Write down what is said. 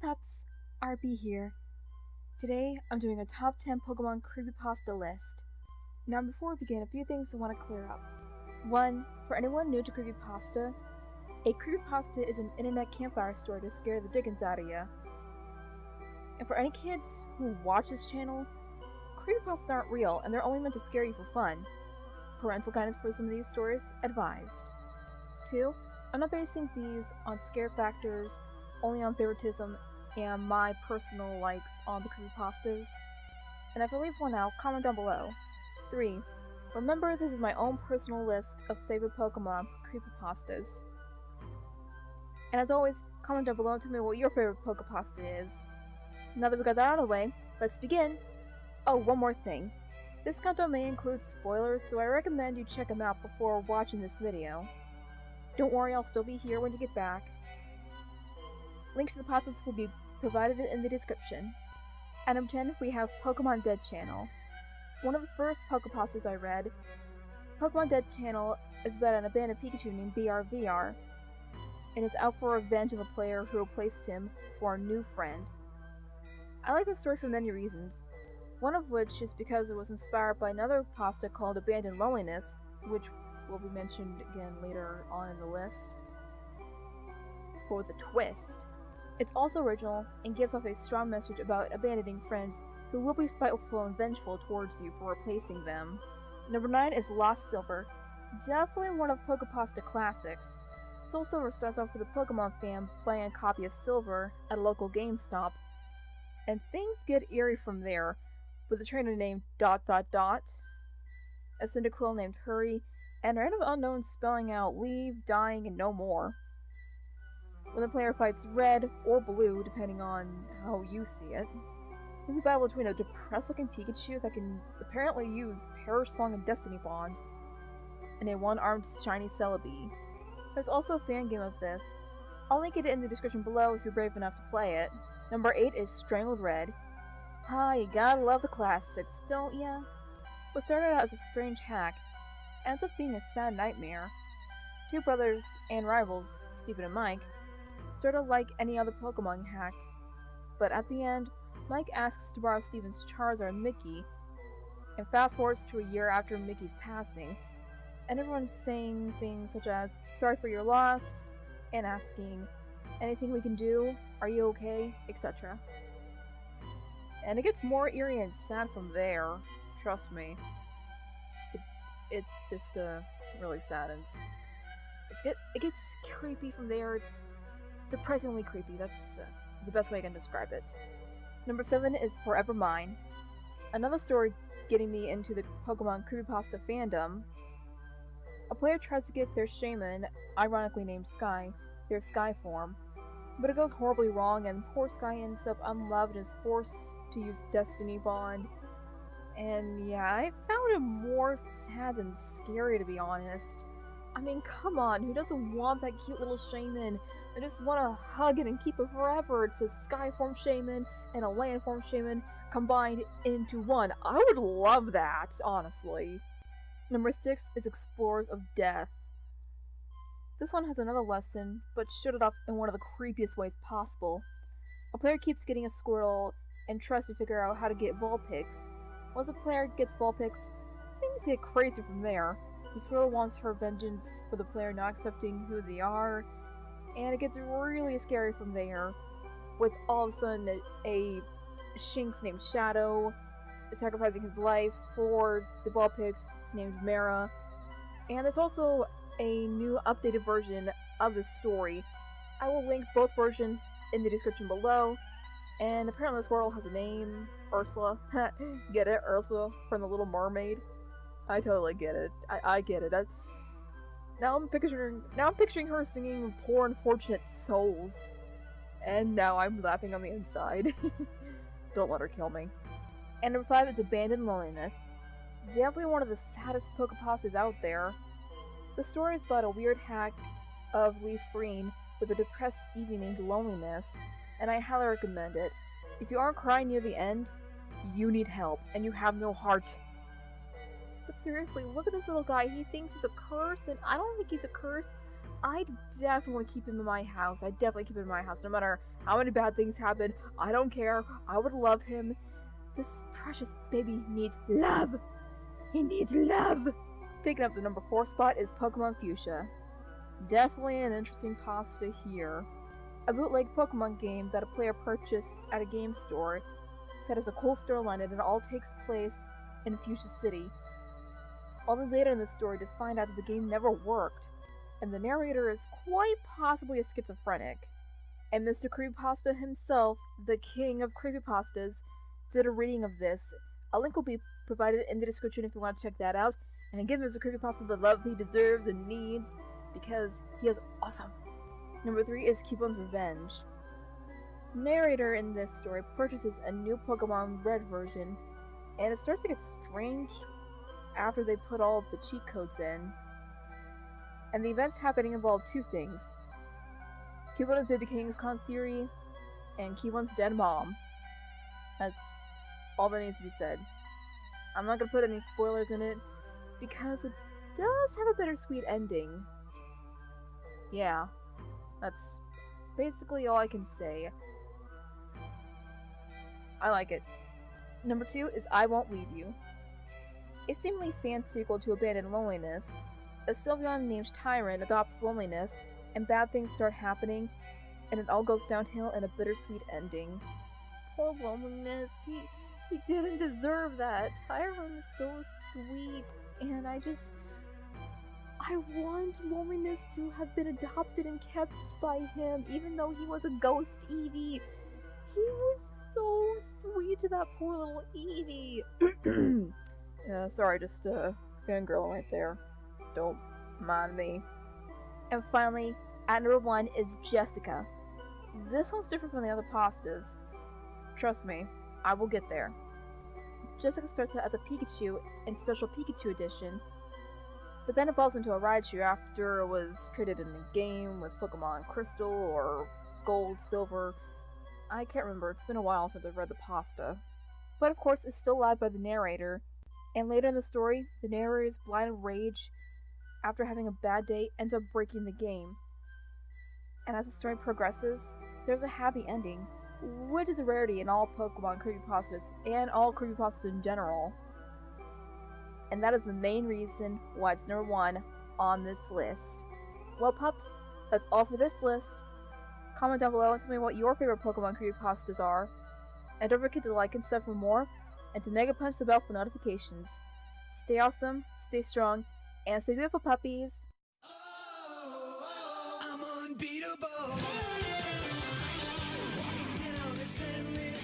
Hey pups, RB here. Today I'm doing a top 10 Pokemon Creepypasta list. Now before we begin, a few things I want to clear up. 1. For anyone new to Creepypasta, a Creepypasta is an internet campfire story to scare the dickens out of ya. And for any kids who watch this channel, Creepypastas aren't real and they're only meant to scare you for fun. Parental guidance for some of these stories advised. 2. I'm not basing these on scare factors, only on favoritism and my personal likes on the creepypastas. And if I leave one out, comment down below. 3. Remember, this is my own personal list of favorite Pokemon creepypastas. And as always, comment down below and tell me what your favorite PokePasta is. Now that we got that out of the way, let's begin! Oh, one more thing. This countdown may include spoilers, so I recommend you check them out before watching this video. Don't worry, I'll still be here when you get back. Links to the pastas will be provided in the description. At number 10, we have Pokemon Dead Channel. One of the first PokePastas I read, Pokemon Dead Channel is about an abandoned Pikachu named BRVR, and is out for revenge on the player who replaced him for a new friend. I like this story for many reasons, one of which is because it was inspired by another pasta called Abandoned Loneliness, which will be mentioned again later on in the list. But with a twist. It's also original and gives off a strong message about abandoning friends who will be spiteful and vengeful towards you for replacing them. Number 9 is Lost Silver. Definitely one of PokePasta classics. Soul Silver starts off with a Pokemon fan buying a copy of Silver at a local GameStop, and things get eerie from there, with a trainer named ... a Cyndaquil named Hurry, and random unknowns spelling out leave, dying, and no more. When the player fights red or blue, depending on how you see it. There's a battle between a depressed-looking Pikachu that can apparently use Perish Song and Destiny Bond, and a one-armed shiny Celebi. There's also a fan game of this. I'll link it in the description below if you're brave enough to play it. Number 8 is Strangled Red. You gotta love the classics, don't ya? What started out as a strange hack ends up being a sad nightmare. Two brothers and rivals, Steven and Mike, started like any other Pokemon hack, but at the end, Mike asks to borrow Steven's Charizard Mickey, and fast forwards to a year after Mickey's passing, and everyone's saying things such as, sorry for your loss, and asking, anything we can do, are you okay, etc. And it gets more eerie and sad from there, trust me. It's just really sad, and it gets creepy from there. It's depressingly creepy, that's the best way I can describe it. Number 7 is Forever Mine. Another story getting me into the Pokemon Creepypasta fandom. A player tries to get their shaman, ironically named Sky, their Sky form, but it goes horribly wrong and poor Sky ends up unloved and is forced to use Destiny Bond. And yeah, I found it more sad than scary, to be honest. I mean, come on, who doesn't want that cute little shaman? I just want to hug it and keep it forever. It's a Sky form shaman and a land form shaman combined into one. I would love that, honestly. Number 6 is Explorers of Death. This one has another lesson, but showed it off in one of the creepiest ways possible. A player keeps getting a Squirtle and tries to figure out how to get Vulpix. Once a player gets Vulpix, things get crazy from there. The Squirtle wants her vengeance for the player not accepting who they are, and it gets really scary from there, with all of a sudden a Shinx named Shadow sacrificing his life for the Vulpix named Mara. And there's also a new updated version of the story. I will link both versions in the description below, and apparently the Squirtle has a name, Ursula. Get it? Ursula from The Little Mermaid? I totally get it. I get it. Now I'm picturing her singing Poor Unfortunate Souls. And now I'm laughing on the inside. Don't let her kill me. And number 5 is Abandoned Loneliness. Definitely one of the saddest PokePastas out there. The story is about a weird hack of Leaf Green with a depressed Eevee named Loneliness, and I highly recommend it. If you aren't crying near the end, you need help, and you have no heart. But seriously, look at this little guy. He thinks he's a curse, and I don't think he's a curse. I'd definitely keep him in my house. I'd definitely keep him in my house, no matter how many bad things happen. I don't care. I would love him. This precious baby needs love. He needs love. Taking up the number 4 spot is Pokemon Fuchsia. Definitely an interesting pasta here. A bootleg Pokemon game that a player purchased at a game store that has a cool storyline and it all takes place in Fuchsia City. Only later in the story to find out that the game never worked, and the narrator is quite possibly a schizophrenic. And Mr. Creepypasta himself, the king of creepypastas, did a reading of this. A link will be provided in the description if you want to check that out, and give Mr. Creepypasta the love he deserves and needs, because he is awesome. Number 3 is Cubone Revenge. The narrator in this story purchases a new Pokemon Red version, and it starts to get strange after they put all of the cheat codes in. And the events happening involve 2 things. Cubone's baby King's Con theory, and Cubone's dead mom. That's all that needs to be said. I'm not going to put any spoilers in it, because it does have a bittersweet ending. Yeah, that's basically all I can say. I like it. Number 2 is I Won't Leave You. A seemingly fan sequel to Abandoned Loneliness, a Sylveon named Tyrant adopts loneliness, and bad things start happening, and it all goes downhill in a bittersweet ending. Poor Loneliness, he didn't deserve that. Tyrant was so sweet, and I want Loneliness to have been adopted and kept by him, even though he was a ghost Eevee. He was so sweet to that poor little Eevee. Sorry, just fangirl right there. Don't mind me. And finally, at number 1 is Jessica. This one's different from the other pastas. Trust me, I will get there. Jessica starts out as a Pikachu in Special Pikachu Edition, but then evolves into a Raichu after it was traded in a game with Pokemon Crystal or Gold, Silver. I can't remember, it's been a while since I've read the pasta. But of course, it's still live by the narrator, and later in the story, the narrator's blind rage after having a bad day ends up breaking the game. And as the story progresses, there's a happy ending, which is a rarity in all Pokemon Creepypastas and all Creepypastas in general. And that is the main reason why it's number 1 on this list. Well, pups, that's all for this list. Comment down below and tell me what your favorite Pokemon Creepypastas are. And don't forget to like and sub for more, and to mega punch the bell for notifications. Stay awesome, stay strong, and stay beautiful, puppies! I'm unbeatable. Walking down this endless